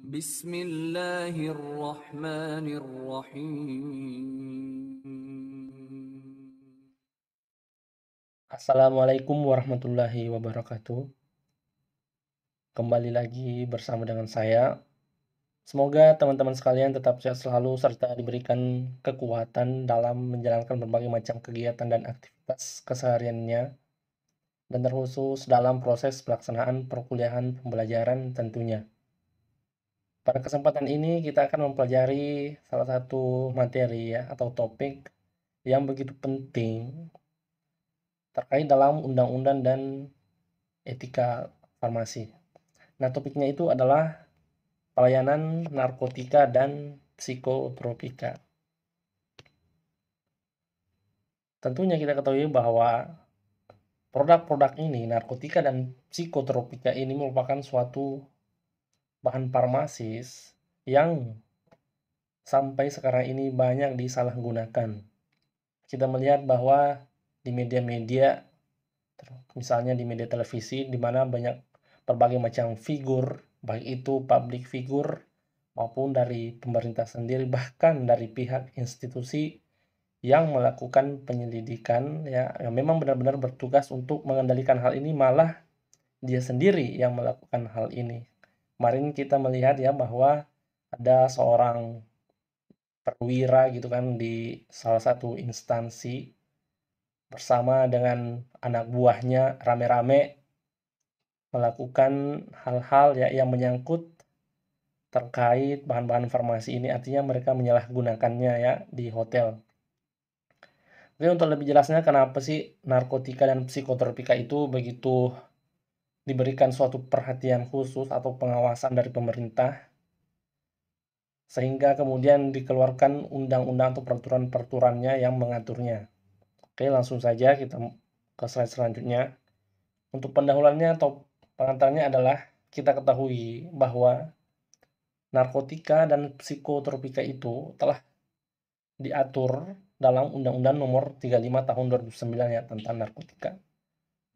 Bismillahirrahmanirrahim. Assalamualaikum warahmatullahi wabarakatuh. Kembali lagi bersama dengan saya. Semoga teman-teman sekalian tetap sehat selalu serta diberikan kekuatan dalam menjalankan berbagai macam kegiatan dan aktivitas kesehariannya, dan terkhusus dalam proses pelaksanaan perkuliahan pembelajaran tentunya. Pada kesempatan ini kita akan mempelajari salah satu materi ya atau topik yang begitu penting terkait dalam undang-undang dan etika farmasi. Nah, topiknya itu adalah pelayanan narkotika dan psikotropika. Tentunya kita ketahui bahwa produk-produk ini, narkotika dan psikotropika ini merupakan suatu bahan farmasis yang sampai sekarang ini banyak disalahgunakan. Kita melihat bahwa di media-media, misalnya di media televisi, di mana banyak berbagai macam figur, baik itu public figure maupun dari pemerintah sendiri, bahkan dari pihak institusi yang melakukan penyelidikan ya, yang memang benar-benar bertugas untuk mengendalikan hal ini, malah dia sendiri yang melakukan hal ini. Kemarin kita melihat ya bahwa ada seorang perwira gitu kan di salah satu instansi bersama dengan anak buahnya rame-rame melakukan hal-hal ya yang menyangkut terkait bahan-bahan farmasi ini, artinya mereka menyalahgunakannya ya di hotel. Oke, untuk lebih jelasnya kenapa sih narkotika dan psikotropika itu begitu diberikan suatu perhatian khusus atau pengawasan dari pemerintah, sehingga kemudian dikeluarkan undang-undang atau peraturan-peraturannya yang mengaturnya. Oke, langsung saja kita ke slide selanjutnya. Untuk pendahuluannya atau pengantarnya adalah kita ketahui bahwa narkotika dan psikotropika itu telah diatur dalam Undang-Undang Nomor 35 Tahun 2009 ya tentang narkotika.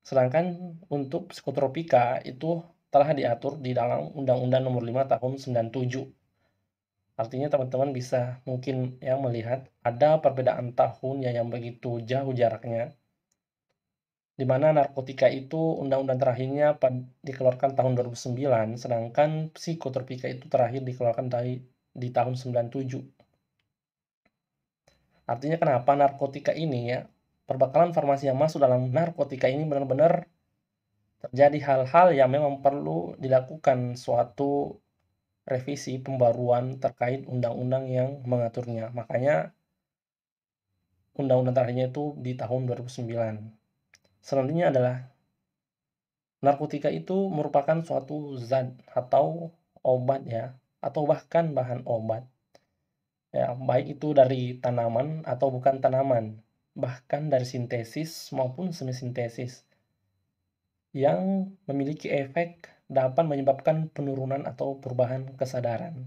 Sedangkan untuk psikotropika itu telah diatur di dalam Undang-Undang Nomor 5 Tahun 97. Artinya teman-teman bisa mungkin yang melihat ada perbedaan tahun ya yang begitu jauh jaraknya, di mana narkotika itu undang-undang terakhirnya dikeluarkan tahun 2009, sedangkan psikotropika itu terakhir dikeluarkan di tahun 97. Artinya kenapa narkotika ini ya, perbekalan farmasi yang masuk dalam narkotika ini benar-benar terjadi hal-hal yang memang perlu dilakukan suatu revisi pembaruan terkait undang-undang yang mengaturnya. Makanya undang-undang terakhirnya itu di tahun 2009. Selanjutnya adalah narkotika itu merupakan suatu zat atau obat ya, atau bahkan bahan obat. Ya, baik itu dari tanaman atau bukan tanaman, bahkan dari sintesis maupun semi-sintesis yang memiliki efek dapat menyebabkan penurunan atau perubahan kesadaran.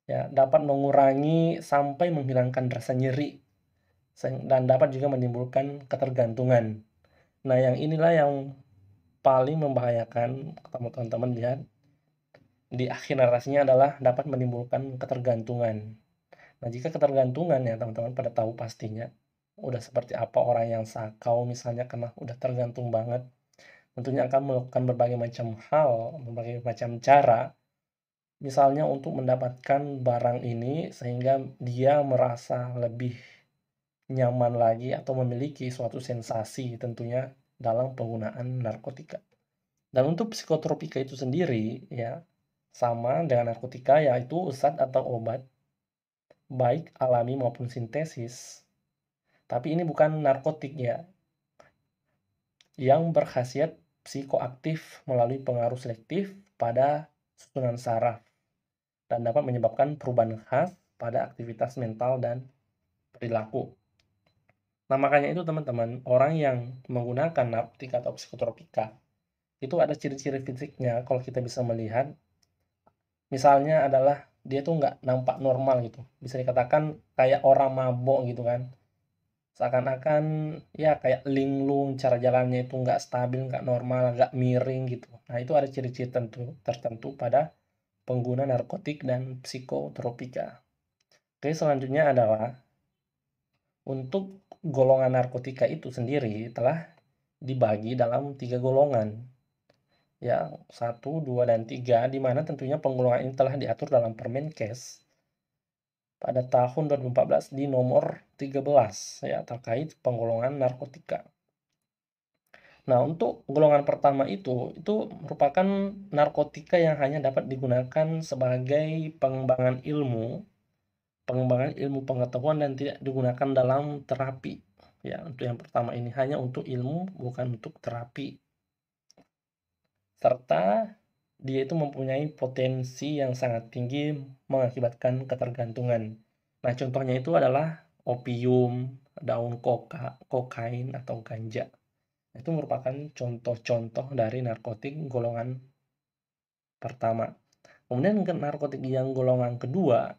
Ya, dapat mengurangi sampai menghilangkan rasa nyeri dan dapat juga menimbulkan ketergantungan. Nah, yang inilah yang paling membahayakan, teman-teman lihat di akhir narasinya adalah dapat menimbulkan ketergantungan. Nah, jika ketergantungan ya teman-teman pada tahu pastinya udah seperti apa orang yang sakau misalnya karena udah tergantung banget, tentunya akan melakukan berbagai macam hal, berbagai macam cara, misalnya untuk mendapatkan barang ini sehingga dia merasa lebih nyaman lagi atau memiliki suatu sensasi tentunya dalam penggunaan narkotika. Dan untuk psikotropika itu sendiri ya sama dengan narkotika, yaitu zat atau obat baik alami maupun sintesis. Tapi ini bukan narkotik ya, yang berkhasiat psikoaktif melalui pengaruh selektif pada susunan saraf dan dapat menyebabkan perubahan khas pada aktivitas mental dan perilaku. Nah, makanya itu teman-teman, orang yang menggunakan narkotika atau psikotropika itu ada ciri-ciri fisiknya kalau kita bisa melihat. Misalnya adalah dia tuh nggak nampak normal gitu. Bisa dikatakan kayak orang mabok gitu kan. Seakan-akan ya kayak linglung, cara jalannya itu nggak stabil, nggak normal, nggak miring gitu. Nah, itu ada ciri-ciri tertentu pada pengguna narkotik dan psikotropika. Oke, selanjutnya adalah untuk golongan narkotika itu sendiri telah dibagi dalam 3 golongan. Ya, 1, 2, dan 3, di mana tentunya penggolongan ini telah diatur dalam Permenkes pada tahun 2014 di nomor 13 ya, terkait penggolongan narkotika. Nah, untuk golongan pertama itu merupakan narkotika yang hanya dapat digunakan sebagai pengembangan ilmu pengetahuan dan tidak digunakan dalam terapi. Ya, untuk yang pertama ini hanya untuk ilmu, bukan untuk terapi. Serta dia itu mempunyai potensi yang sangat tinggi mengakibatkan ketergantungan. Nah, contohnya itu adalah opium, daun kokain, atau ganja. Itu merupakan contoh-contoh dari narkotik golongan pertama. Kemudian narkotik yang golongan kedua,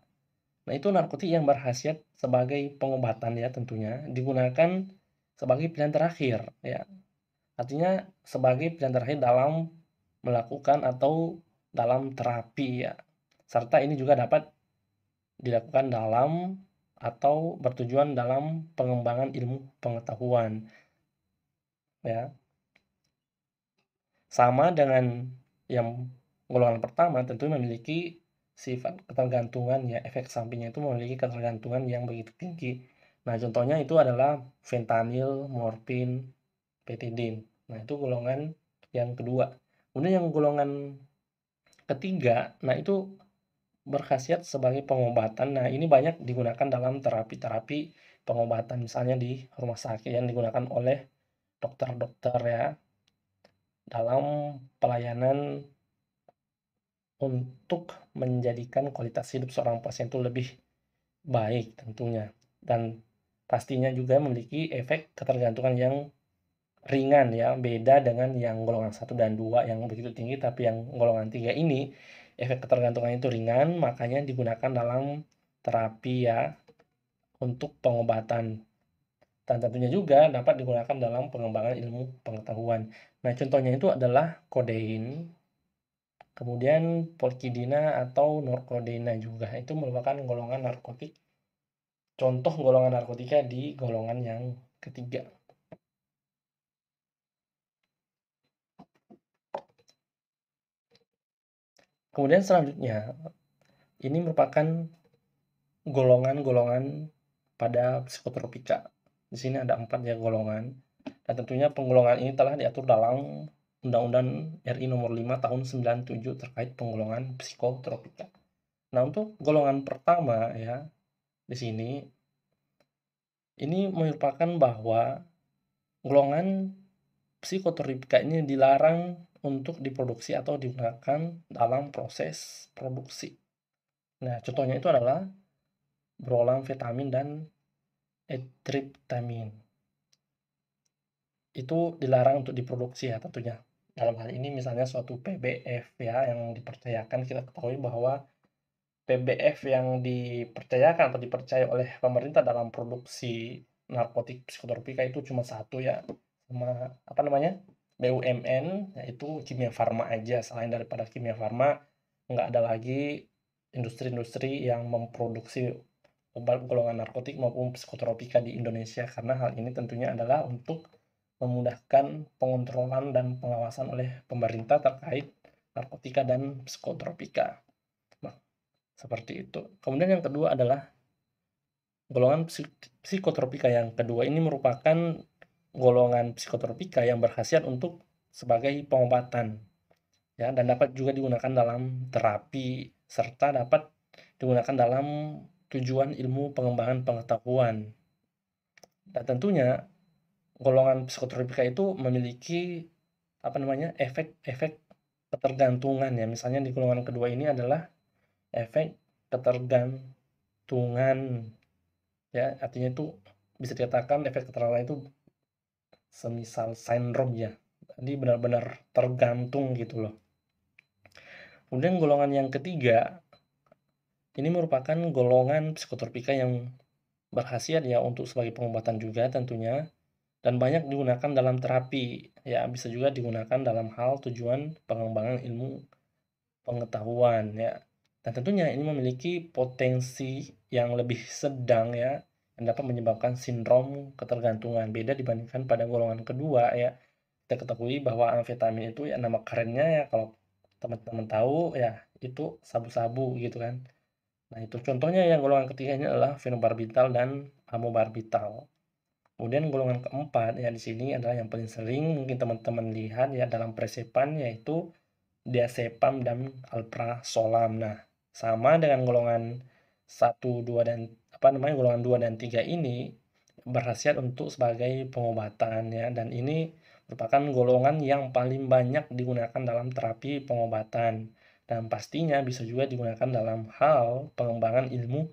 nah itu narkotik yang berkhasiat sebagai pengobatan ya, tentunya digunakan sebagai pilihan terakhir ya. Artinya sebagai pilihan terakhir dalam melakukan atau dalam terapi ya. Serta ini juga dapat dilakukan dalam atau bertujuan dalam pengembangan ilmu pengetahuan ya. Sama dengan yang golongan pertama, tentu memiliki sifat ketergantungan ya, efek sampingnya itu memiliki ketergantungan yang begitu tinggi. Nah, contohnya itu adalah fentanyl, morfin, betadine. Nah, itu golongan yang kedua. Kemudian yang golongan ketiga, nah itu berkhasiat sebagai pengobatan. Nah, ini banyak digunakan dalam terapi-terapi pengobatan, misalnya di rumah sakit yang digunakan oleh dokter-dokter ya, dalam pelayanan untuk menjadikan kualitas hidup seorang pasien itu lebih baik tentunya. Dan pastinya juga memiliki efek ketergantungan yang ringan ya, beda dengan yang golongan 1 dan 2 yang begitu tinggi, tapi yang golongan 3 ini efek ketergantungan itu ringan, makanya digunakan dalam terapi ya, untuk pengobatan. Dan tentunya juga dapat digunakan dalam pengembangan ilmu pengetahuan. Nah, contohnya itu adalah kodein, kemudian polkidina atau norkodina juga. Itu merupakan golongan narkotik, contoh golongan narkotika di golongan yang ketiga. Kemudian selanjutnya, ini merupakan golongan-golongan pada psikotropika. Di sini ada 4 ya golongan. Dan tentunya penggolongan ini telah diatur dalam Undang-Undang RI Nomor 5 Tahun 97 terkait penggolongan psikotropika. Nah, untuk golongan pertama ya, di sini ini merupakan bahwa golongan psikotropika ini dilarang untuk diproduksi atau digunakan dalam proses produksi. Nah, contohnya itu adalah brolamfetamin dan etriptamin. Itu dilarang untuk diproduksi ya tentunya. Dalam hal ini misalnya suatu PBF ya yang dipercayakan, kita ketahui bahwa PBF yang dipercayakan atau dipercaya oleh pemerintah dalam produksi narkotik psikotropika itu cuma satu ya, sama apa namanya, BUMN, yaitu Kimia Farma aja. Selain daripada Kimia Farma nggak ada lagi industri-industri yang memproduksi obat golongan narkotik maupun psikotropika di Indonesia, karena hal ini tentunya adalah untuk memudahkan pengontrolan dan pengawasan oleh pemerintah terkait narkotika dan psikotropika. Nah, seperti itu. Kemudian yang kedua adalah golongan psikotropika yang kedua ini merupakan golongan psikotropika yang berkhasiat untuk sebagai pengobatan ya, dan dapat juga digunakan dalam terapi serta dapat digunakan dalam tujuan ilmu pengembangan pengetahuan. Dan tentunya golongan psikotropika itu memiliki apa namanya, efek-efek ketergantungan ya. Misalnya di golongan kedua ini adalah efek ketergantungan ya, artinya itu bisa dikatakan efek ketergantungan itu semisal sindrom ya. Jadi benar-benar tergantung gitu loh. Kemudian golongan yang ketiga ini merupakan golongan psikotropika yang berkhasiat ya untuk sebagai pengobatan juga tentunya, dan banyak digunakan dalam terapi ya, bisa juga digunakan dalam hal tujuan pengembangan ilmu pengetahuan ya. Dan tentunya ini memiliki potensi yang lebih sedang ya, yang dapat menyebabkan sindrom ketergantungan. Beda dibandingkan pada golongan kedua ya. Kita ketahui bahwa amfetamin itu ya nama kerennya ya kalau teman-teman tahu ya itu sabu-sabu gitu kan. Nah, itu contohnya yang golongan ketiga ini adalah fenobarbital dan amobarbital. Kemudian golongan keempat ya di sini adalah yang paling sering mungkin teman-teman lihat ya dalam presepan yaitu diazepam dan alprazolam. Nah, sama dengan golongan 1, 2 dan golongan 2 dan 3 ini berkhasiat untuk sebagai pengobatan ya dan ini merupakan golongan yang paling banyak digunakan dalam terapi pengobatan dan pastinya bisa juga digunakan dalam hal pengembangan ilmu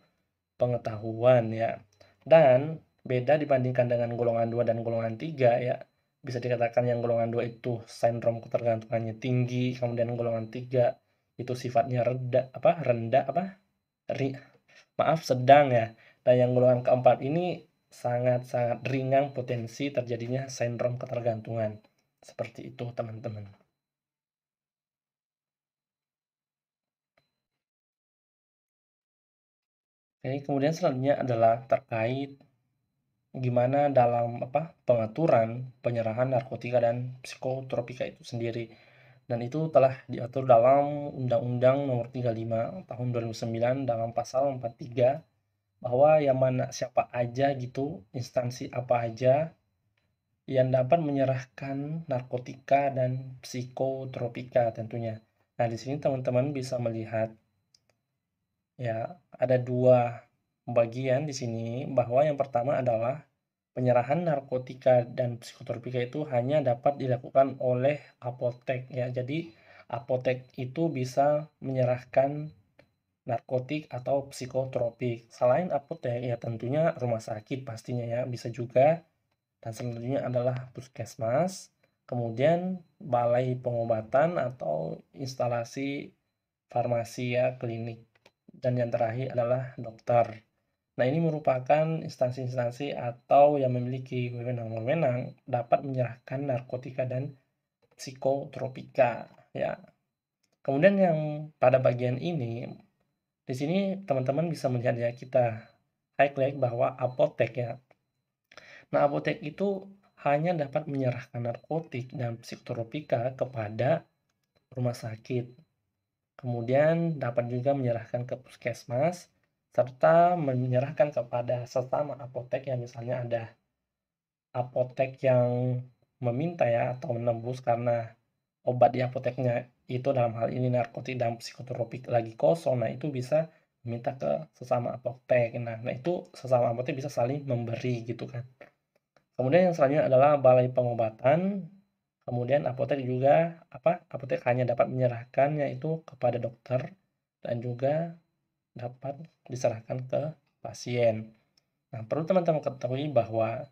pengetahuan ya. Dan beda dibandingkan dengan golongan 2 dan golongan 3 ya. Bisa dikatakan yang golongan 2 itu sindrom ketergantungannya tinggi, kemudian golongan 3 itu sifatnya sedang ya. Dan yang golongan keempat ini sangat-sangat ringan potensi terjadinya sindrom ketergantungan. Seperti itu, teman-teman. Oke, kemudian selanjutnya adalah terkait gimana dalam pengaturan penyerahan narkotika dan psikotropika itu sendiri. Dan itu telah diatur dalam Undang-Undang Nomor 35 Tahun 2009 dalam pasal 43 bahwa yang mana siapa aja gitu, instansi apa aja yang dapat menyerahkan narkotika dan psikotropika tentunya. Nah, di sini teman-teman bisa melihat ya ada dua bagian di sini bahwa yang pertama adalah penyerahan narkotika dan psikotropika itu hanya dapat dilakukan oleh apotek ya. Jadi apotek itu bisa menyerahkan narkotik atau psikotropik. Selain apotek ya tentunya rumah sakit pastinya ya bisa juga dan selanjutnya adalah puskesmas, kemudian balai pengobatan atau instalasi farmasi ya klinik dan yang terakhir adalah dokter. Nah, ini merupakan instansi-instansi atau yang memiliki wewenang-wewenang dapat menyerahkan narkotika dan psikotropika ya. Kemudian yang pada bagian ini di sini teman-teman bisa melihat ya kita highlight bahwa apotek ya. Nah, apotek itu hanya dapat menyerahkan narkotik dan psikotropika kepada rumah sakit. Kemudian dapat juga menyerahkan ke puskesmas serta menyerahkan kepada sesama apotek yang misalnya ada apotek yang meminta ya atau menembus karena obat di apoteknya itu dalam hal ini narkotik dan psikotropik lagi kosong. Nah, itu bisa minta ke sesama apotek. Nah, itu sesama apotek bisa saling memberi gitu kan. Kemudian yang selanjutnya adalah balai pengobatan. Kemudian apotek juga apotek hanya dapat menyerahkan yaitu kepada dokter dan juga dapat diserahkan ke pasien. Nah, perlu teman-teman ketahui bahwa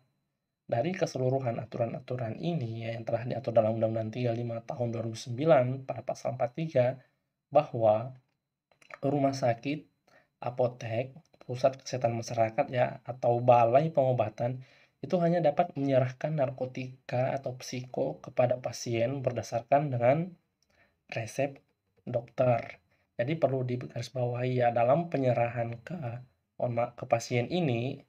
dari keseluruhan aturan-aturan ini ya, yang telah diatur dalam Undang-Undang 35 Tahun 2009 pada pasal 43 bahwa rumah sakit, apotek, pusat kesehatan masyarakat ya atau balai pengobatan itu hanya dapat menyerahkan narkotika atau psiko kepada pasien berdasarkan dengan resep dokter. Jadi perlu digarisbawahi ya dalam penyerahan ke pasien ini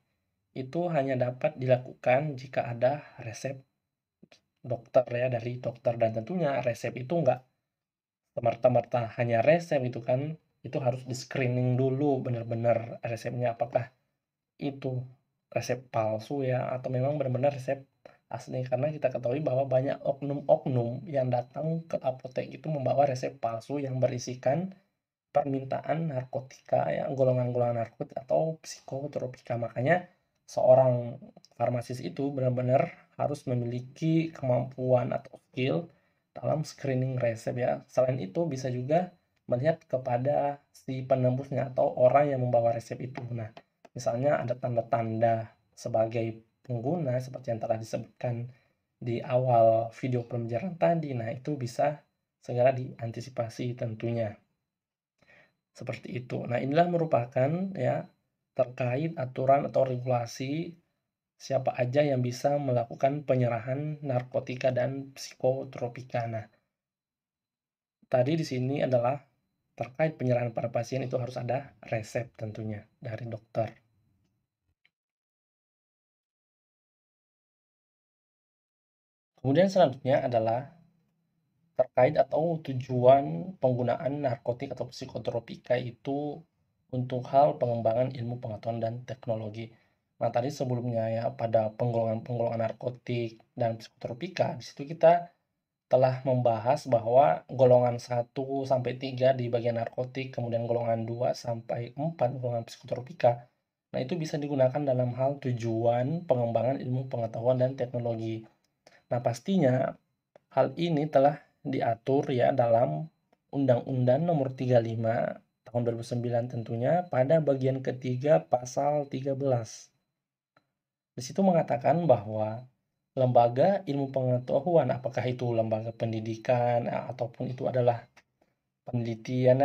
itu hanya dapat dilakukan jika ada resep dokter ya dari dokter dan tentunya resep itu enggak semerta-merta hanya resep itu kan itu harus di screening dulu benar-benar resepnya apakah itu resep palsu ya atau memang benar-benar resep asli karena kita ketahui bahwa banyak oknum-oknum yang datang ke apotek itu membawa resep palsu yang berisikan permintaan narkotika ya golongan-golongan narkotik atau psikotropika makanya seorang farmasis itu benar-benar harus memiliki kemampuan atau skill dalam screening resep ya. Selain itu bisa juga melihat kepada si penembusnya atau orang yang membawa resep itu. Nah, misalnya ada tanda-tanda sebagai pengguna seperti yang telah disebutkan di awal video pembelajaran tadi. Nah, itu bisa segera diantisipasi tentunya. Seperti itu. Nah, inilah merupakan ya terkait aturan atau regulasi siapa aja yang bisa melakukan penyerahan narkotika dan psikotropika. Nah, tadi di sini adalah terkait penyerahan pada pasien itu harus ada resep tentunya dari dokter. Kemudian selanjutnya adalah terkait atau tujuan penggunaan narkotik atau psikotropika itu untuk hal pengembangan ilmu pengetahuan dan teknologi. Nah, tadi sebelumnya ya pada penggolongan-penggolongan narkotik dan psikotropika, di situ kita telah membahas bahwa golongan 1 sampai 3 di bagian narkotik, kemudian golongan 2 sampai 4 golongan psikotropika. Nah, itu bisa digunakan dalam hal tujuan pengembangan ilmu pengetahuan dan teknologi. Nah, pastinya hal ini telah diatur ya dalam Undang-Undang Nomor 35 Tahun 2009 tentunya pada bagian ketiga pasal 13. Di situ mengatakan bahwa lembaga ilmu pengetahuan, apakah itu lembaga pendidikan ataupun itu adalah penelitian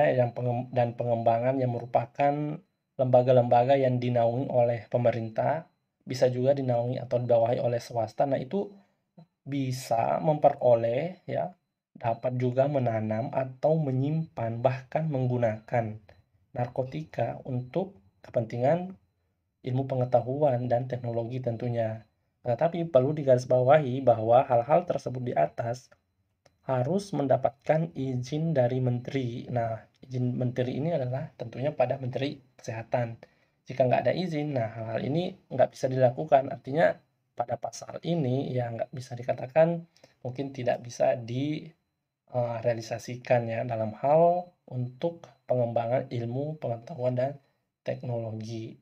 dan pengembangan yang merupakan lembaga-lembaga yang dinaungi oleh pemerintah, bisa juga dinaungi atau dibawahi oleh swasta. Nah, itu bisa memperoleh ya, dapat juga menanam atau menyimpan bahkan menggunakan narkotika untuk kepentingan ilmu pengetahuan dan teknologi tentunya. Tetapi perlu digarisbawahi bahwa hal-hal tersebut di atas harus mendapatkan izin dari menteri. Nah, izin menteri ini adalah tentunya pada Menteri Kesehatan. Jika nggak ada izin, nah hal-hal ini nggak bisa dilakukan. Artinya pada pasal ini ya nggak bisa dikatakan mungkin tidak bisa direalisasikan ya dalam hal untuk pengembangan ilmu pengetahuan dan teknologi.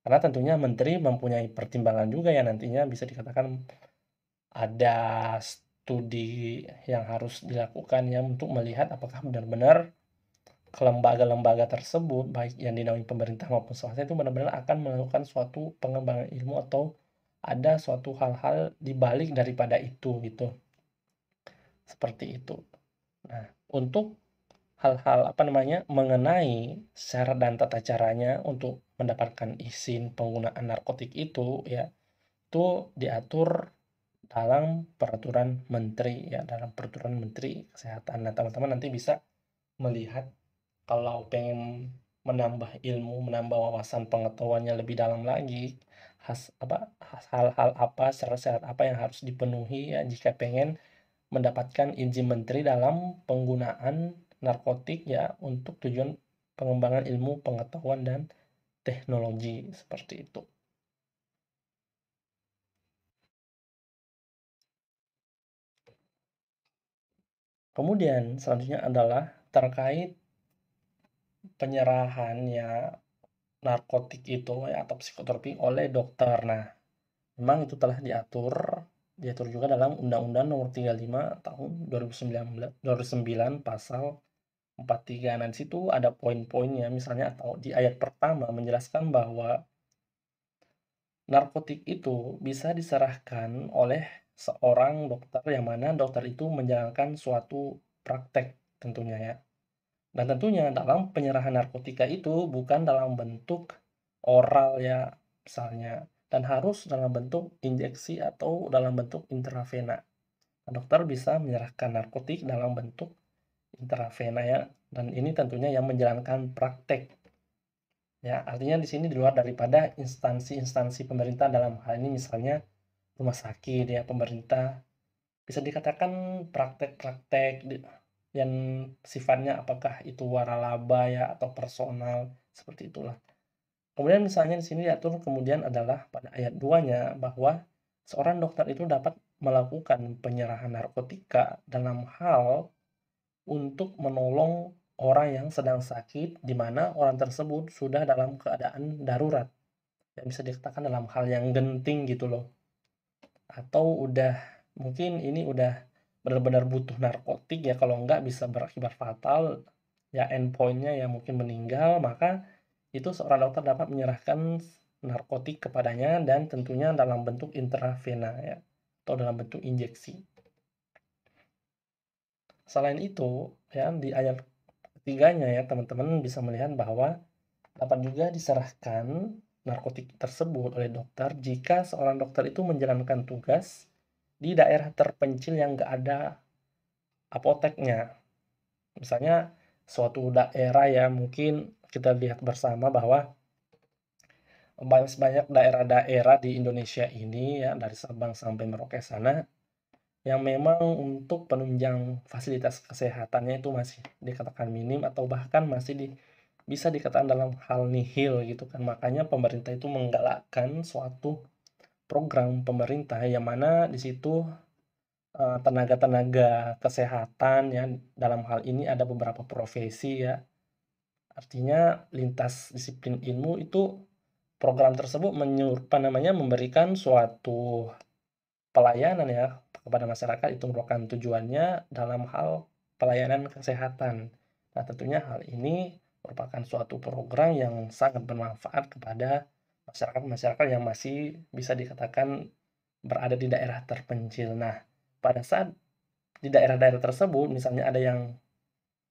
Karena tentunya menteri mempunyai pertimbangan juga ya nantinya bisa dikatakan ada studi yang harus dilakukan ya untuk melihat apakah benar-benar lembaga-lembaga tersebut baik yang dinaungi pemerintah maupun swasta itu benar-benar akan melakukan suatu pengembangan ilmu atau ada suatu hal-hal di balik daripada itu gitu. Seperti itu. Nah, untuk hal-hal mengenai syarat dan tata caranya untuk mendapatkan izin penggunaan narkotik itu ya itu diatur dalam peraturan menteri ya, dalam peraturan menteri kesehatan. Nah, teman-teman nanti bisa melihat kalau pengen menambah ilmu, menambah wawasan pengetahuannya lebih dalam lagi, hal-hal apa, syarat-syarat apa yang harus dipenuhi ya jika pengen mendapatkan izin menteri dalam penggunaan narkotik ya untuk tujuan pengembangan ilmu pengetahuan dan teknologi seperti itu. Kemudian selanjutnya adalah terkait penyerahannya narkotik itu ya atau psikotropik oleh dokter. Nah, memang itu telah diatur juga dalam Undang-Undang Nomor 35 Tahun 2009 Pasal 43. Nah, di situ ada poin-poinnya misalnya atau di ayat pertama menjelaskan bahwa narkotik itu bisa diserahkan oleh seorang dokter yang mana dokter itu menjalankan suatu praktek tentunya ya. Dan tentunya dalam penyerahan narkotika itu bukan dalam bentuk oral ya misalnya, dan harus dalam bentuk injeksi atau dalam bentuk intravena. Nah, dokter bisa menyerahkan narkotik dalam bentuk intravena ya, dan ini tentunya yang menjalankan praktek. Ya, artinya di sini di luar daripada instansi-instansi pemerintah dalam hal ini misalnya rumah sakit ya pemerintah bisa dikatakan praktek-praktek yang sifatnya apakah itu waralaba ya atau personal seperti itulah. Kemudian misalnya di sini diatur kemudian adalah pada ayat 2-nya bahwa seorang dokter itu dapat melakukan penyerahan narkotika dalam hal untuk menolong orang yang sedang sakit di mana orang tersebut sudah dalam keadaan darurat. Yang bisa dikatakan dalam hal yang genting gitu loh. Atau udah mungkin ini udah benar-benar butuh narkotik ya kalau enggak bisa berakibat fatal ya endpointnya ya mungkin meninggal maka itu seorang dokter dapat menyerahkan narkotik kepadanya dan tentunya dalam bentuk intravena ya atau dalam bentuk injeksi. Selain itu ya di ayat ketiganya ya teman-teman bisa melihat bahwa dapat juga diserahkan narkotik tersebut oleh dokter jika seorang dokter itu menjalankan tugas di daerah terpencil yang nggak ada apoteknya. Misalnya suatu daerah ya, mungkin kita lihat bersama bahwa banyak daerah-daerah di Indonesia ini ya, dari Sabang sampai Merauke sana, yang memang untuk penunjang fasilitas kesehatannya itu masih dikatakan minim atau bahkan masih bisa dikatakan dalam hal nihil gitu kan. Makanya pemerintah itu menggalakkan suatu program pemerintah yang mana di situ tenaga-tenaga kesehatan ya, dalam hal ini ada beberapa profesi ya. Artinya lintas disiplin ilmu itu program tersebut memberikan suatu pelayanan ya kepada masyarakat. Itu merupakan tujuannya dalam hal pelayanan kesehatan. Nah, tentunya hal ini merupakan suatu program yang sangat bermanfaat kepada masyarakat-masyarakat yang masih bisa dikatakan berada di daerah terpencil. Nah, pada saat di daerah-daerah tersebut misalnya ada yang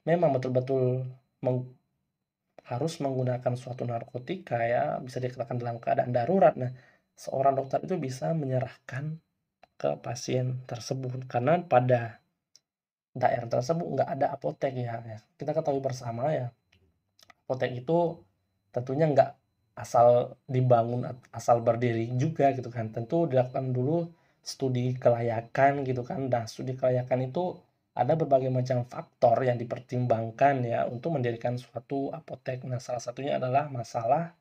memang betul-betul harus menggunakan suatu narkotika ya, bisa dikatakan dalam keadaan darurat. Nah, seorang dokter itu bisa menyerahkan ke pasien tersebut karena pada daerah tersebut nggak ada apotek ya. Kita ketahui bersama ya, apotek itu tentunya nggak asal dibangun, asal berdiri juga gitu kan. Tentu dilakukan dulu studi kelayakan gitu kan. Nah, studi kelayakan itu ada berbagai macam faktor yang dipertimbangkan ya untuk mendirikan suatu apotek. Nah, salah satunya adalah masalah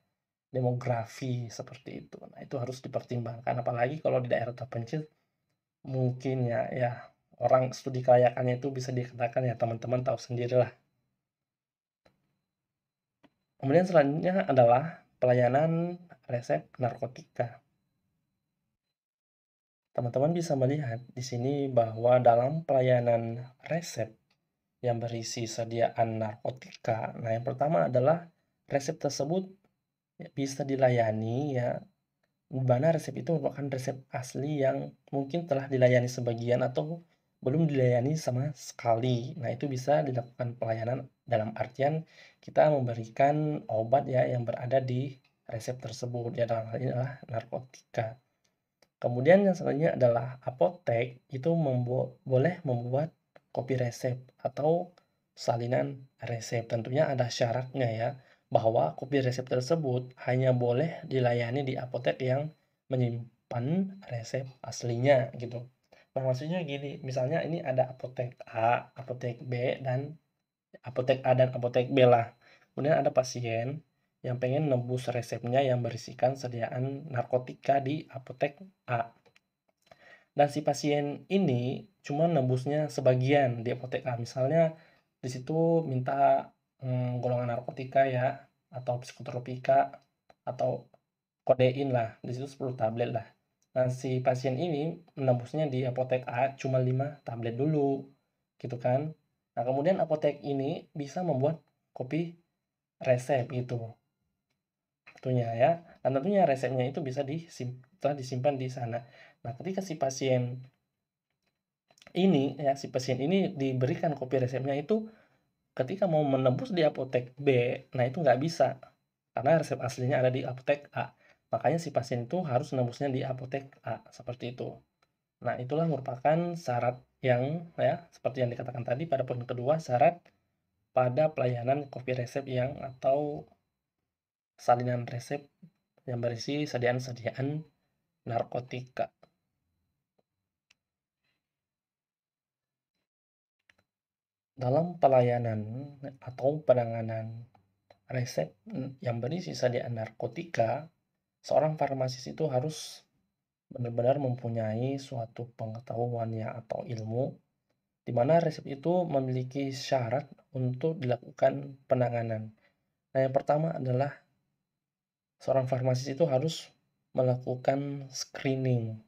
demografi seperti itu. Nah, itu harus dipertimbangkan apalagi kalau di daerah terpencil mungkin ya orang studi kelayakannya itu bisa dikatakan ya teman-teman tahu sendirilah. Kemudian selanjutnya adalah pelayanan resep narkotika. Teman-teman bisa melihat di sini bahwa dalam pelayanan resep yang berisi sediaan narkotika, nah yang pertama adalah resep tersebut bisa dilayani ya, di mana resep itu merupakan resep asli yang mungkin telah dilayani sebagian atau belum dilayani sama sekali. Nah, itu bisa dilakukan pelayanan dalam artian kita memberikan obat ya yang berada di resep tersebut ya, dalam hal ini adalah narkotika. Kemudian yang selanjutnya adalah apotek itu boleh membuat kopi resep atau salinan resep. Tentunya ada syaratnya ya, bahwa kopi resep tersebut hanya boleh dilayani di apotek yang menyimpan resep aslinya gitu. Nah, maksudnya gini, misalnya ini ada apotek A, apotek B, dan apotek A dan apotek B lah. Kemudian ada pasien yang pengen nebus resepnya yang berisikan sediaan narkotika di apotek A. Dan si pasien ini cuma nebusnya sebagian di apotek A. Misalnya di situ minta golongan narkotika ya, atau psikotropika, atau kodein lah, di situ 10 tablet lah. Nah, si pasien ini menebusnya di apotek A cuma 5 tablet dulu, gitu kan. Nah, kemudian apotek ini bisa membuat kopi resep gitu, tentunya ya. Dan tentunya resepnya itu bisa telah disimpan di sana. Nah, ketika si pasien ini diberikan kopi resepnya itu ketika mau menebus di apotek B, nah itu nggak bisa karena resep aslinya ada di apotek A. Makanya si pasien itu harus menebusnya di apotek A seperti itu. Nah, itulah merupakan syarat yang ya seperti yang dikatakan tadi pada poin kedua, syarat pada pelayanan kopi resep yang atau salinan resep yang berisi sediaan-sediaan narkotika. Dalam pelayanan atau penanganan resep yang berisi sediaan narkotika, seorang farmasis itu harus benar-benar mempunyai suatu pengetahuan ya atau ilmu di mana resep itu memiliki syarat untuk dilakukan penanganan. Nah, yang pertama adalah seorang farmasis itu harus melakukan screening.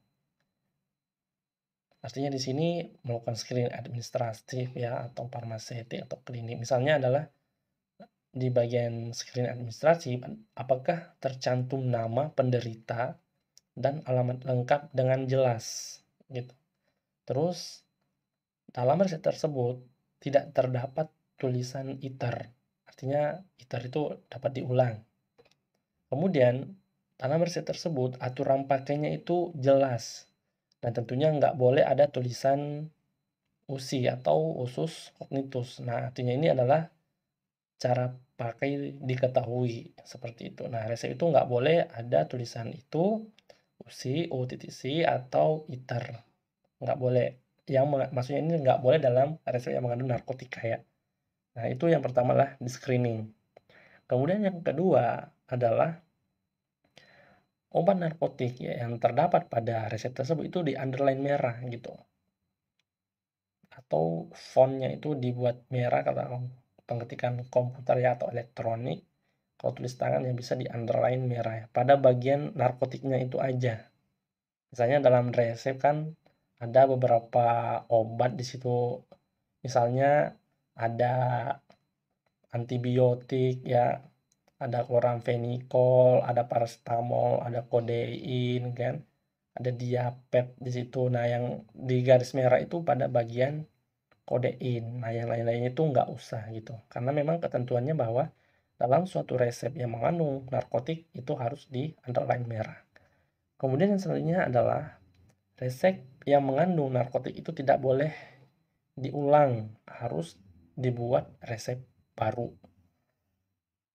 Artinya di sini melakukan screening administratif ya atau farmaseutik atau klinik. Misalnya adalah di bagian screening administratif apakah tercantum nama penderita dan alamat lengkap dengan jelas gitu. Terus dalam resep tersebut tidak terdapat tulisan ITER. Artinya ITER itu dapat diulang. Kemudian dalam resep tersebut aturan pakainya itu jelas. Dan tentunya nggak boleh ada tulisan USI atau usus cognitus. Nah, artinya ini adalah cara pakai diketahui, seperti itu. Nah, resep itu nggak boleh ada tulisan itu, USI, UTTC, atau ITER. Nggak boleh. Maksudnya ini nggak boleh dalam resep yang mengandung narkotika ya. Nah, itu yang pertama lah di screening. Kemudian yang kedua adalah obat narkotik ya, yang terdapat pada resep tersebut itu di underline merah gitu. Atau fontnya itu dibuat merah kalau pengetikan komputer ya atau elektronik. Kalau tulis tangan yang bisa di underline merah ya, pada bagian narkotiknya itu aja. Misalnya dalam resep kan ada beberapa obat di situ. Misalnya ada antibiotik ya, ada chloramphenicol, ada paracetamol, ada kodein kan, ada diapet di situ. Nah, yang di garis merah itu pada bagian kodein. Nah, yang lain-lainnya itu nggak usah gitu. Karena memang ketentuannya bahwa dalam suatu resep yang mengandung narkotik itu harus di underline merah. Kemudian yang selanjutnya adalah resep yang mengandung narkotik itu tidak boleh diulang, harus dibuat resep baru.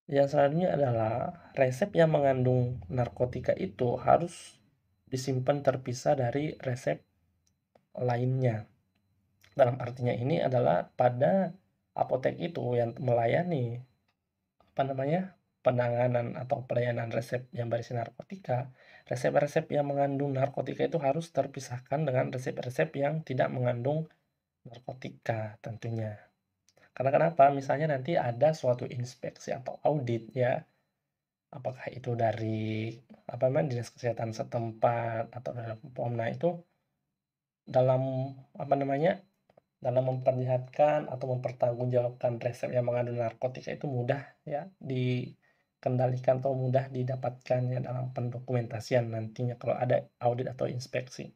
Yang selanjutnya adalah resep yang mengandung narkotika itu harus disimpan terpisah dari resep lainnya. Dalam artinya ini adalah pada apotek itu yang melayani penanganan atau pelayanan resep yang berisi narkotika, resep-resep yang mengandung narkotika itu harus terpisahkan dengan resep-resep yang tidak mengandung narkotika tentunya. Karena kenapa? Misalnya nanti ada suatu inspeksi atau audit ya, apakah itu dari dinas kesehatan setempat atau dari POM. Nah, itu dalam dalam memperlihatkan atau mempertanggungjawabkan resep yang mengandung narkotika itu mudah ya dikendalikan atau mudah didapatkan ya dalam pendokumentasian nantinya kalau ada audit atau inspeksi.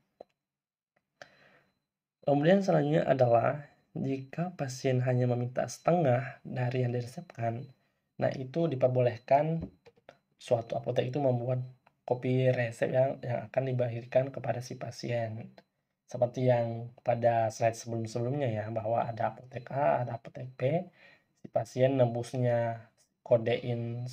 Kemudian selanjutnya adalah jika pasien hanya meminta setengah dari yang diresepkan, nah itu diperbolehkan suatu apotek itu membuat kopi resep yang akan dibagikan kepada si pasien. Seperti yang pada slide sebelum-sebelumnya ya, bahwa ada apotek A, ada apotek B, si pasien nembusnya kodein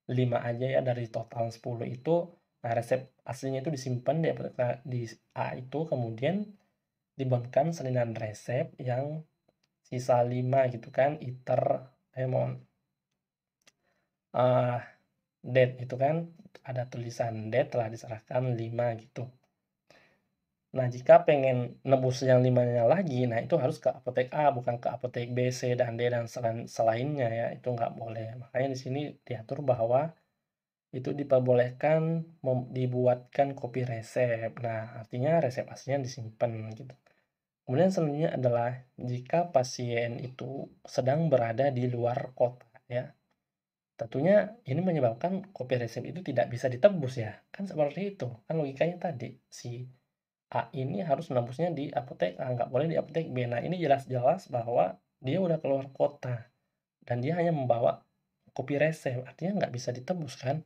5 aja ya dari total 10 itu. Nah, resep aslinya itu disimpan di apotek di A itu, kemudian dibuatkan salinan resep yang sisa 5 gitu kan, ITER, date itu kan ada tulisan date telah diserahkan 5 gitu. Nah, jika pengen nebus yang 5-nya lagi, nah itu harus ke apotek A, bukan ke apotek B, C, dan D, dan selainnya ya, itu nggak boleh. Makanya di sini diatur bahwa itu diperbolehkan dibuatkan kopi resep. Nah, artinya resep aslinya disimpan gitu. Kemudian selanjutnya adalah jika pasien itu sedang berada di luar kota ya. Tentunya ini menyebabkan kopi resep itu tidak bisa ditebus ya. Kan seperti itu. Kan logikanya tadi si A ini harus nembusnya di apotek A, nggak boleh di apotek B. Nah, ini jelas-jelas bahwa dia udah keluar kota dan dia hanya membawa kopi resep, artinya nggak bisa ditebus kan.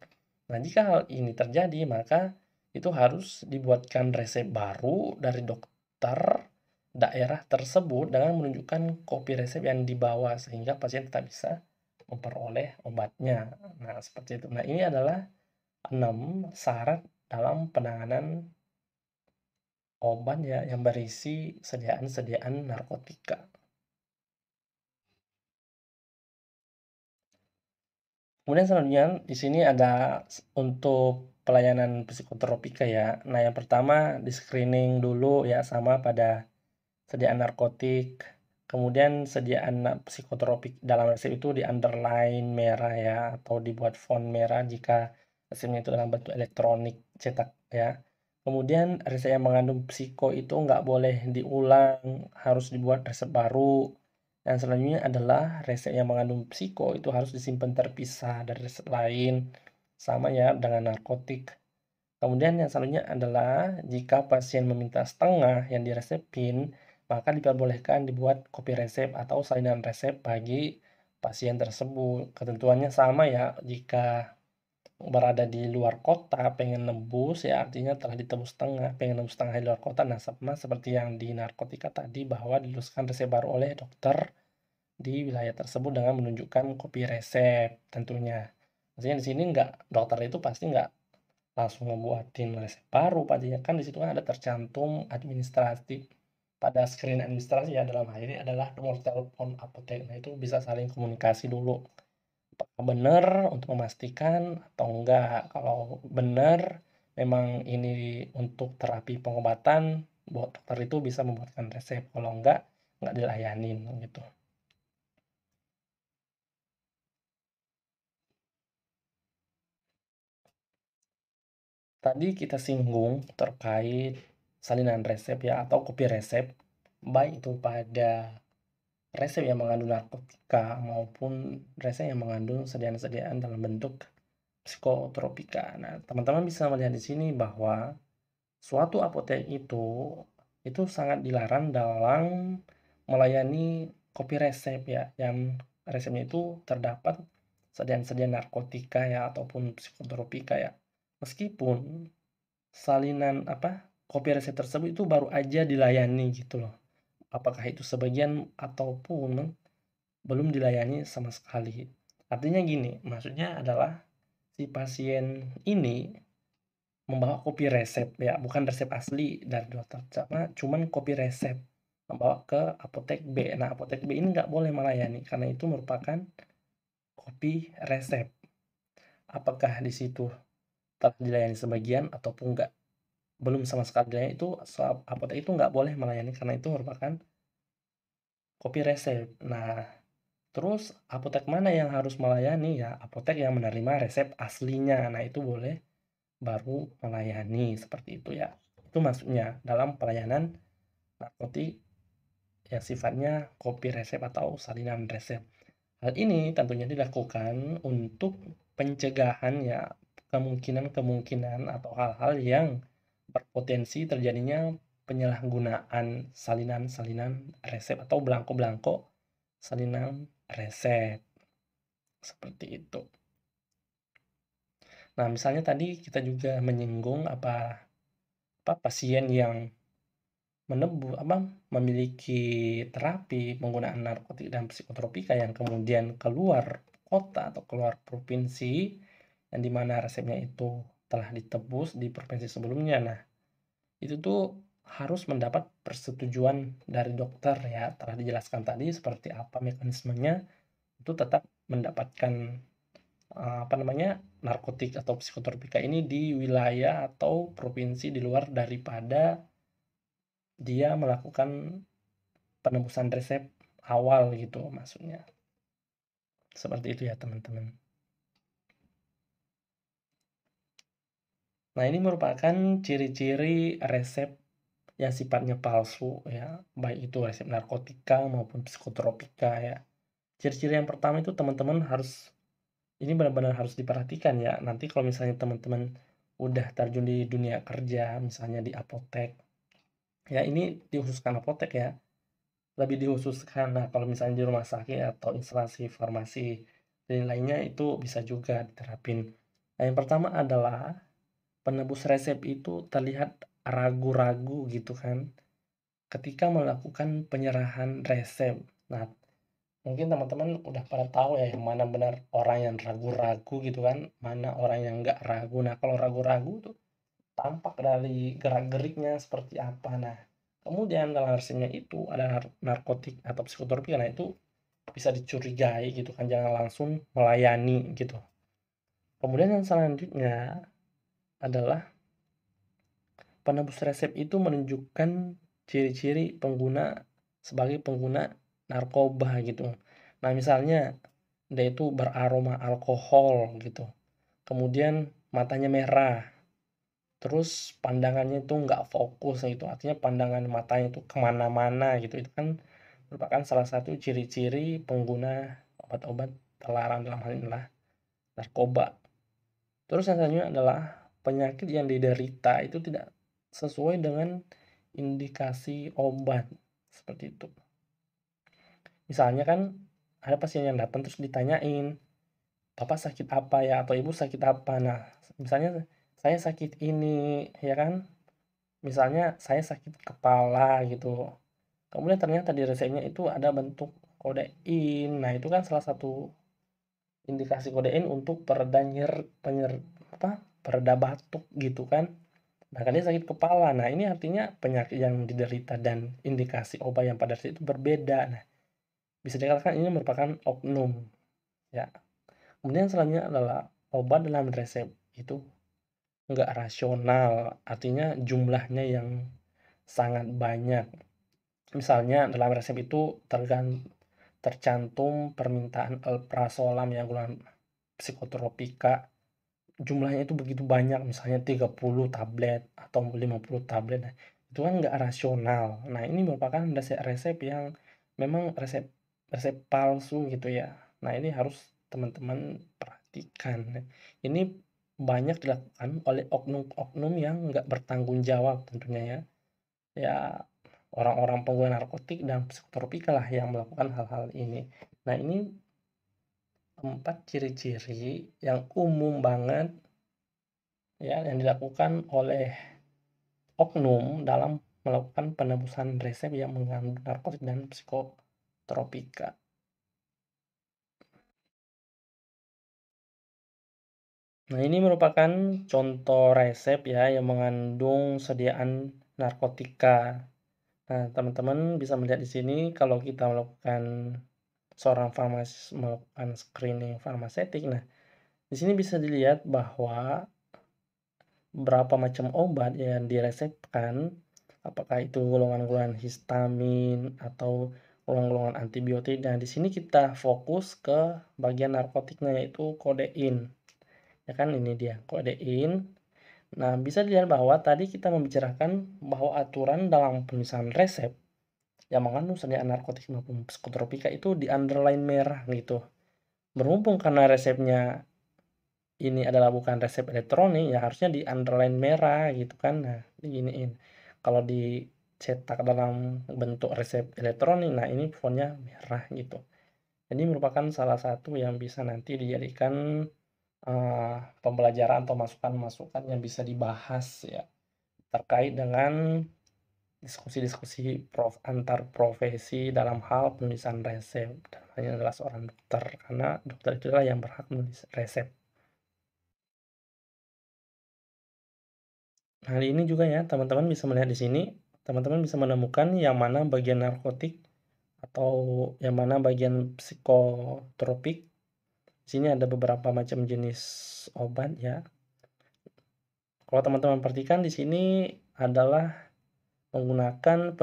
Nah, jika hal ini terjadi, maka itu harus dibuatkan resep baru dari dokter daerah tersebut dengan menunjukkan kopi resep yang dibawa sehingga pasien tetap bisa memperoleh obatnya. Nah, seperti itu. Nah, ini adalah 6 syarat dalam penanganan obat ya yang berisi sediaan-sediaan narkotika. Kemudian selanjutnya di sini ada untuk pelayanan psikotropika ya. Nah, yang pertama di screening dulu ya sama pada sediaan narkotik. Kemudian sediaan psikotropik dalam resep itu di underline merah ya atau dibuat font merah jika resepnya itu dalam bentuk elektronik cetak ya. Kemudian resep yang mengandung psiko itu nggak boleh diulang, harus dibuat resep baru. Dan selanjutnya adalah resep yang mengandung psiko itu harus disimpan terpisah dari resep lain, sama ya dengan narkotik. Kemudian yang selanjutnya adalah jika pasien meminta setengah yang diresepin, maka diperbolehkan dibuat kopi resep atau salinan resep bagi pasien tersebut. Ketentuannya sama ya, jika berada di luar kota pengen nebus ya artinya telah ditebus setengah, pengen nebus setengah di luar kota. Nah, sama seperti yang di narkotika tadi bahwa diluluskan resep baru oleh dokter di wilayah tersebut dengan menunjukkan kopi resep tentunya. Maksudnya di sini dokter itu pasti nggak langsung ngebuatin resep baru pastinya, kan di situ kan ada tercantum administratif pada screen administrasi ya, dalam hal ini adalah nomor telepon apotek. Nah, itu bisa saling komunikasi dulu. Apakah benar untuk memastikan atau enggak. Kalau benar memang ini untuk terapi pengobatan, dokter itu bisa membuatkan resep. Kalau enggak dilayanin gitu. Tadi kita singgung terkait salinan resep ya atau kopi resep, baik itu pada resep yang mengandung narkotika maupun resep yang mengandung sediaan-sediaan dalam bentuk psikotropika. Nah, teman-teman bisa melihat di sini bahwa suatu apotek itu sangat dilarang dalam melayani kopi resep ya, yang resepnya itu terdapat sediaan-sediaan narkotika ya ataupun psikotropika ya. Meskipun salinan kopi resep tersebut itu baru aja dilayani gitu loh. Apakah itu sebagian ataupun belum dilayani sama sekali. Artinya gini, maksudnya adalah si pasien ini membawa kopi resep ya, bukan resep asli dari dokter, cuman kopi resep membawa ke apotek B. Nah, apotek B ini nggak boleh melayani karena itu merupakan kopi resep. Apakah di situ telah dilayani sebagian ataupun enggak, belum sama sekali dilayani, itu apotek itu nggak boleh melayani karena itu merupakan kopi resep. Nah, terus apotek mana yang harus melayani ya? Apotek yang menerima resep aslinya. Nah, itu boleh baru melayani seperti itu ya. Itu maksudnya dalam pelayanan narkotik yang sifatnya kopi resep atau salinan resep. Hal ini tentunya dilakukan untuk pencegahan ya kemungkinan-kemungkinan atau hal-hal yang berpotensi terjadinya penyalahgunaan salinan-salinan resep atau belangko-belangko salinan resep. Seperti itu. Nah, misalnya tadi kita juga menyinggung pasien yang memiliki terapi penggunaan narkotik dan psikotropika yang kemudian keluar kota atau keluar provinsi yang dimana resepnya itu telah ditebus di provinsi sebelumnya. Nah, itu tuh harus mendapat persetujuan dari dokter ya. Telah dijelaskan tadi seperti apa mekanismenya, itu tetap mendapatkan narkotik atau psikotropika ini di wilayah atau provinsi di luar daripada dia melakukan penebusan resep awal gitu maksudnya. Seperti itu ya teman-teman. Nah, ini merupakan ciri-ciri resep yang sifatnya palsu ya, baik itu resep narkotika maupun psikotropika ya. Ciri-ciri yang pertama itu teman-teman ini benar-benar harus diperhatikan ya. Nanti kalau misalnya teman-teman udah terjun di dunia kerja, misalnya di apotek, ya ini dikhususkan apotek ya, lebih dikhususkan. Nah, kalau misalnya di rumah sakit atau instansi farmasi dan lainnya itu bisa juga diterapin. Nah, yang pertama adalah penebus resep itu terlihat ragu-ragu gitu kan ketika melakukan penyerahan resep. Nah, mungkin teman-teman udah pada tahu ya yang mana benar orang yang ragu-ragu gitu kan, mana orang yang nggak ragu. Nah, kalau ragu-ragu tuh tampak dari gerak-geriknya seperti apa. Nah, kemudian dalam resepnya itu ada narkotik atau psikotropika. Nah, itu bisa dicurigai gitu kan, jangan langsung melayani gitu. Kemudian yang selanjutnya adalah penebus resep itu menunjukkan ciri-ciri pengguna sebagai pengguna narkoba gitu. Nah, misalnya dia itu beraroma alkohol gitu. Kemudian matanya merah. Terus pandangannya itu nggak fokus gitu. Artinya pandangan matanya itu kemana-mana gitu. Itu kan merupakan salah satu ciri-ciri pengguna obat-obat terlarang, dalam hal inilah narkoba. Terus yang selanjutnya adalah penyakit yang diderita itu tidak sesuai dengan indikasi obat. Seperti itu. Misalnya kan ada pasien yang datang terus ditanyain, "Bapak sakit apa ya?" atau "Ibu sakit apa?" Nah, misalnya saya sakit ini, ya kan? Misalnya saya sakit kepala gitu. Kemudian ternyata di resepnya itu ada bentuk kodein. Nah, itu kan salah satu indikasi kodein untuk pereda pereda batuk gitu kan. Nah, kan dia sakit kepala. Nah, ini artinya penyakit yang diderita dan indikasi obat yang pada saat itu berbeda. Nah, bisa dikatakan ini merupakan oknum, ya. Kemudian selanjutnya adalah obat dalam resep itu nggak rasional, artinya jumlahnya yang sangat banyak. Misalnya dalam resep itu tercantum permintaan alprazolam yang golongan psikotropika, jumlahnya itu begitu banyak, misalnya 30 tablet atau 50 tablet. Nah, itu kan nggak rasional. Nah, ini merupakan resep-resep yang memang resep resep palsu gitu ya. Nah, ini harus teman-teman perhatikan. Ini banyak dilakukan oleh oknum-oknum yang nggak bertanggung jawab tentunya ya. Ya, orang-orang pengguna narkotik dan psikotropika lah yang melakukan hal-hal ini. Nah, ini 4 ciri-ciri yang umum banget ya yang dilakukan oleh oknum dalam melakukan penebusan resep yang mengandung narkotik dan psikotropika. Nah, ini merupakan contoh resep ya yang mengandung sediaan narkotika. Nah, teman-teman bisa melihat di sini kalau kita melakukan seorang farmasis melakukan screening farmasetik. Nah, di sini bisa dilihat bahwa berapa macam obat yang diresepkan, apakah itu golongan-golongan histamin atau golongan-golongan antibiotik. Nah, di sini kita fokus ke bagian narkotiknya yaitu kodein. Ya kan, ini dia kodein. Nah, bisa dilihat bahwa tadi kita membicarakan bahwa aturan dalam penulisan resep yang mengandung sediaan narkotik maupun psikotropika itu di underline merah gitu. Berhubung karena resepnya ini adalah bukan resep elektronik, ya harusnya di underline merah gitu kan. Nah, diginiin. Kalau dicetak dalam bentuk resep elektronik, nah ini fontnya merah gitu. Ini merupakan salah satu yang bisa nanti dijadikan pembelajaran atau masukan-masukan yang bisa dibahas ya terkait dengan diskusi-diskusi antar profesi dalam hal penulisan resep. Dan hanya adalah seorang dokter karena dokter itulah yang berhak menulis resep. Hal ini juga ya, teman-teman bisa melihat di sini, teman-teman bisa menemukan yang mana bagian narkotik atau yang mana bagian psikotropik. Di sini ada beberapa macam jenis obat ya. Kalau teman-teman perhatikan di sini adalah menggunakan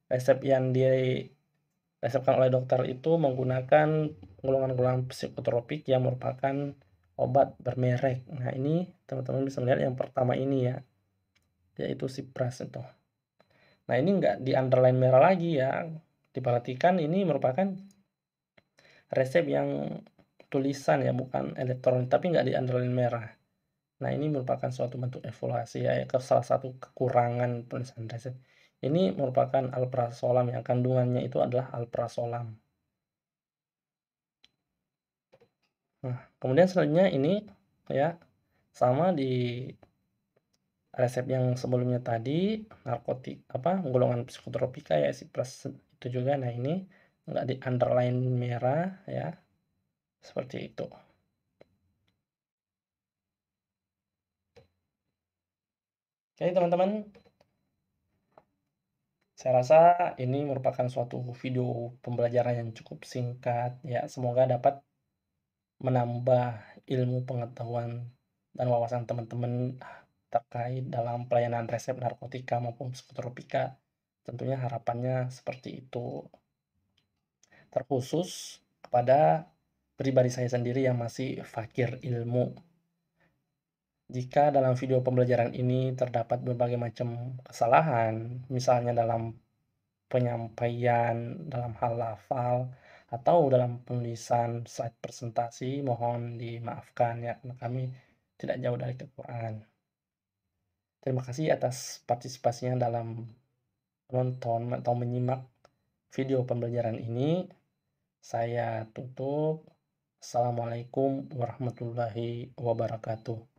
resep yang diresepkan oleh dokter itu menggunakan golongan-golongan psikotropik yang merupakan obat bermerek. Nah, ini teman-teman bisa melihat yang pertama ini ya, yaitu Cipras itu. Nah, ini nggak di underline merah lagi ya. Diperhatikan ini merupakan resep yang tulisan ya, bukan elektronik, tapi nggak di underline merah. Nah, ini merupakan suatu bentuk evaluasi ya, ke salah satu kekurangan tulisan resep. Ini merupakan alprazolam yang kandungannya itu adalah alprazolam. Nah, kemudian selanjutnya ini ya sama di resep yang sebelumnya tadi, narkotik golongan psikotropika ya Cipras itu juga. Nah, ini nggak di underline merah ya, seperti itu. Oke teman-teman, saya rasa ini merupakan suatu video pembelajaran yang cukup singkat ya, semoga dapat menambah ilmu pengetahuan dan wawasan teman-teman terkait dalam pelayanan resep narkotika maupun psikotropika. Tentunya harapannya seperti itu. Terkhusus kepada pribadi saya sendiri yang masih fakir ilmu. Jika dalam video pembelajaran ini terdapat berbagai macam kesalahan, misalnya dalam penyampaian, dalam hal lafal, atau dalam penulisan slide presentasi, mohon dimaafkan ya, karena kami tidak jauh dari kekurangan. Terima kasih atas partisipasinya dalam menonton atau menyimak video pembelajaran ini. Saya tutup. Assalamualaikum warahmatullahi wabarakatuh.